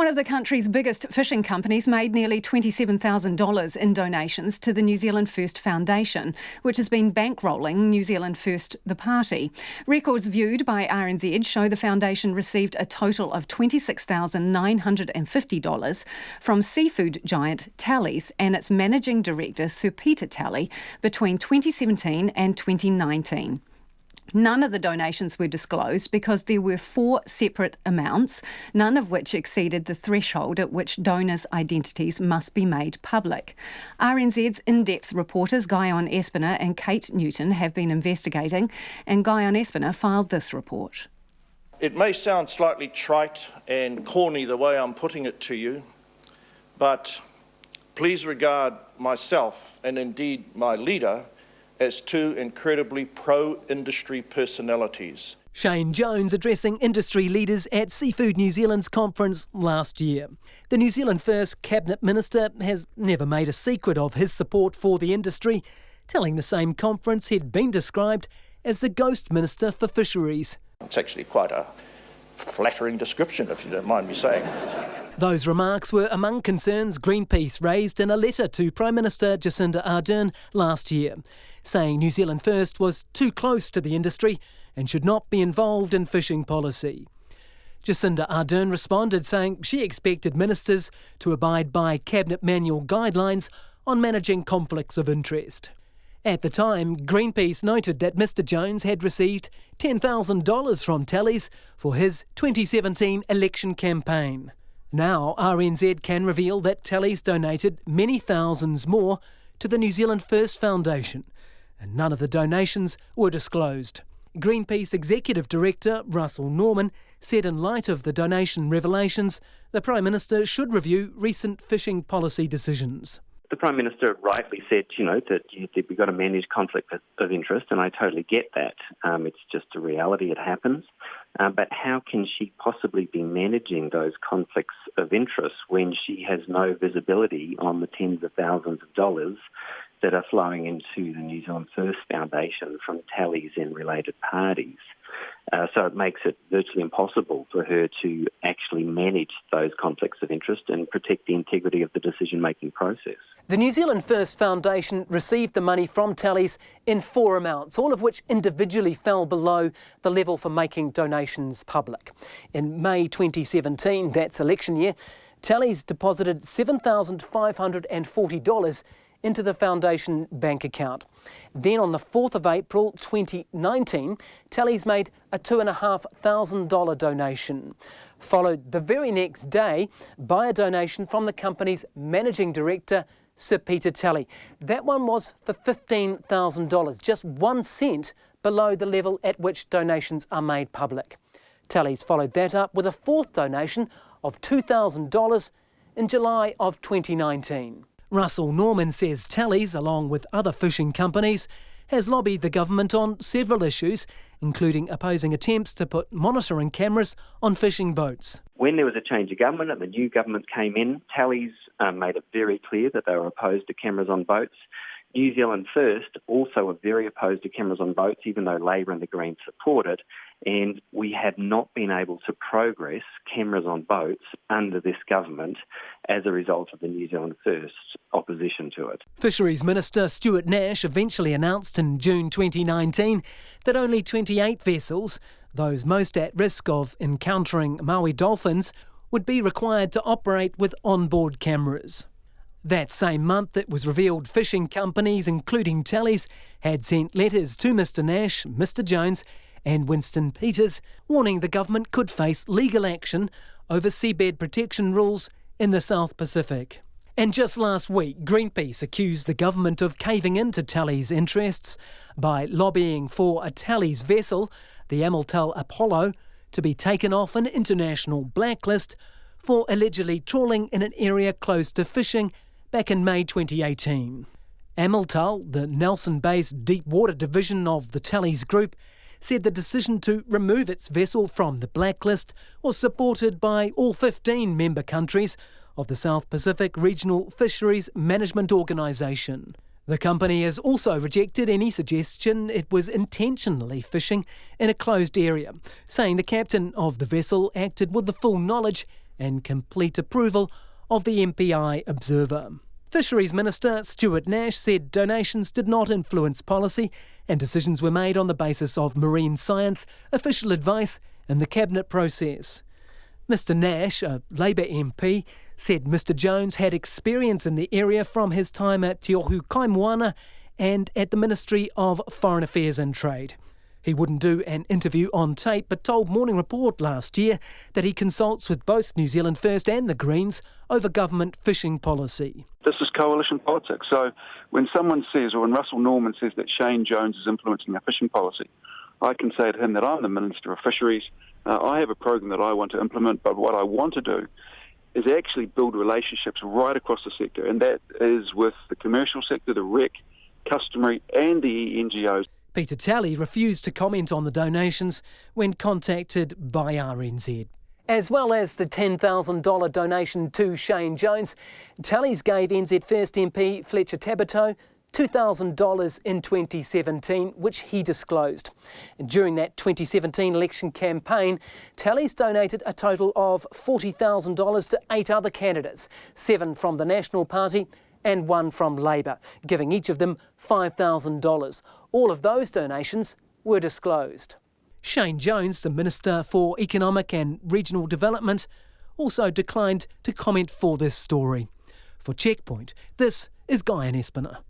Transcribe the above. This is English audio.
One of the country's biggest fishing companies made nearly $27,000 in donations to the New Zealand First Foundation, which has been bankrolling New Zealand First, the party. Records viewed by RNZ show the foundation received a total of $26,950 from seafood giant Talley's and its managing director, Sir Peter Talley, between 2017 and 2019. None of the donations were disclosed because there were 4 separate amounts, none of which exceeded the threshold at which donors' identities must be made public. RNZ's in-depth reporters Guyon Espiner and Kate Newton have been investigating, and Guyon Espiner filed this report. It may sound slightly trite and corny the way I'm putting it to you, but please regard myself and indeed my leader as 2 incredibly pro-industry personalities. Shane Jones addressing industry leaders at Seafood New Zealand's conference last year. The New Zealand First Cabinet Minister has never made a secret of his support for the industry, telling the same conference he'd been described as the ghost minister for fisheries. It's actually quite a flattering description, if you don't mind me saying. Those remarks were among concerns Greenpeace raised in a letter to Prime Minister Jacinda Ardern last year, saying New Zealand First was too close to the industry and should not be involved in fishing policy. Jacinda Ardern responded saying she expected ministers to abide by Cabinet Manual guidelines on managing conflicts of interest. At the time, Greenpeace noted that Mr Jones had received $10,000 from Talley's for his 2017 election campaign. Now, RNZ can reveal that Talley's donated many thousands more to the New Zealand First Foundation, and none of the donations were disclosed. Greenpeace Executive Director Russell Norman said in light of the donation revelations, the Prime Minister should review recent fishing policy decisions. The Prime Minister rightly said, that we've got to manage conflict of interest, and I totally get that. It's just a reality, it happens. But how can she possibly be managing those conflicts of interest when she has no visibility on the tens of thousands of dollars that are flowing into the New Zealand First Foundation from Talley's and related parties? So it makes it virtually impossible for her to actually manage those conflicts of interest and protect the integrity of the decision-making process. The New Zealand First Foundation received the money from Talley's in 4 amounts, all of which individually fell below the level for making donations public. In May 2017, that's election year, Talley's deposited $7,540 into the foundation bank account. Then on the 4th of April 2019, Talley's made a $2,500 donation, followed the very next day by a donation from the company's managing director, Sir Peter Talley. That one was for $15,000, just 1 cent below the level at which donations are made public. Talley's followed that up with a 4th donation of $2,000 in July of 2019. Russell Norman says Talley's, along with other fishing companies, has lobbied the government on several issues, including opposing attempts to put monitoring cameras on fishing boats. When there was a change of government and the new government came in, Talley's made it very clear that they were opposed to cameras on boats. New Zealand First also are very opposed to cameras on boats, even though Labor and the Greens support it. And we have not been able to progress cameras on boats under this government as a result of the New Zealand First opposition to it. Fisheries Minister Stuart Nash eventually announced in June 2019 that only 28 vessels, those most at risk of encountering Maui dolphins, would be required to operate with onboard cameras. That same month, it was revealed fishing companies, including Talley's, had sent letters to Mr Nash, Mr Jones and Winston Peters, warning the government could face legal action over seabed protection rules in the South Pacific. And just last week, Greenpeace accused the government of caving into Talley's interests by lobbying for a Talley's vessel, the Amiltel Apollo, to be taken off an international blacklist for allegedly trawling in an area closed to fishing back in May 2018. Amiltel, the Nelson-based deep water division of the Talley's Group, said the decision to remove its vessel from the blacklist was supported by all 15 member countries of the South Pacific Regional Fisheries Management Organisation. The company has also rejected any suggestion it was intentionally fishing in a closed area, saying the captain of the vessel acted with the full knowledge and complete approval of the MPI Observer. Fisheries Minister Stuart Nash said donations did not influence policy and decisions were made on the basis of marine science, official advice and the Cabinet process. Mr Nash, a Labour MP, said Mr Jones had experience in the area from his time at Te Ohu Kaimoana and at the Ministry of Foreign Affairs and Trade. He wouldn't do an interview on tape, but told Morning Report last year that he consults with both New Zealand First and the Greens over government fishing policy. This is coalition politics. So when someone says, or when Russell Norman says that Shane Jones is influencing our fishing policy, I can say to him that I'm the Minister of Fisheries. I have a program that I want to implement, but what I want to do is actually build relationships right across the sector, and that is with the commercial sector, the rec, customary and the NGOs. Peter Talley refused to comment on the donations when contacted by RNZ. As well as the $10,000 donation to Shane Jones, Talley's gave NZ First MP Fletcher Tabato $2,000 in 2017, which he disclosed. During that 2017 election campaign, Talley's donated a total of $40,000 to 8 other candidates, 7 from the National Party and 1 from Labour, giving each of them $5,000. All of those donations were disclosed. Shane Jones, the Minister for Economic and Regional Development, also declined to comment for this story. For Checkpoint, this is Guyon Espiner.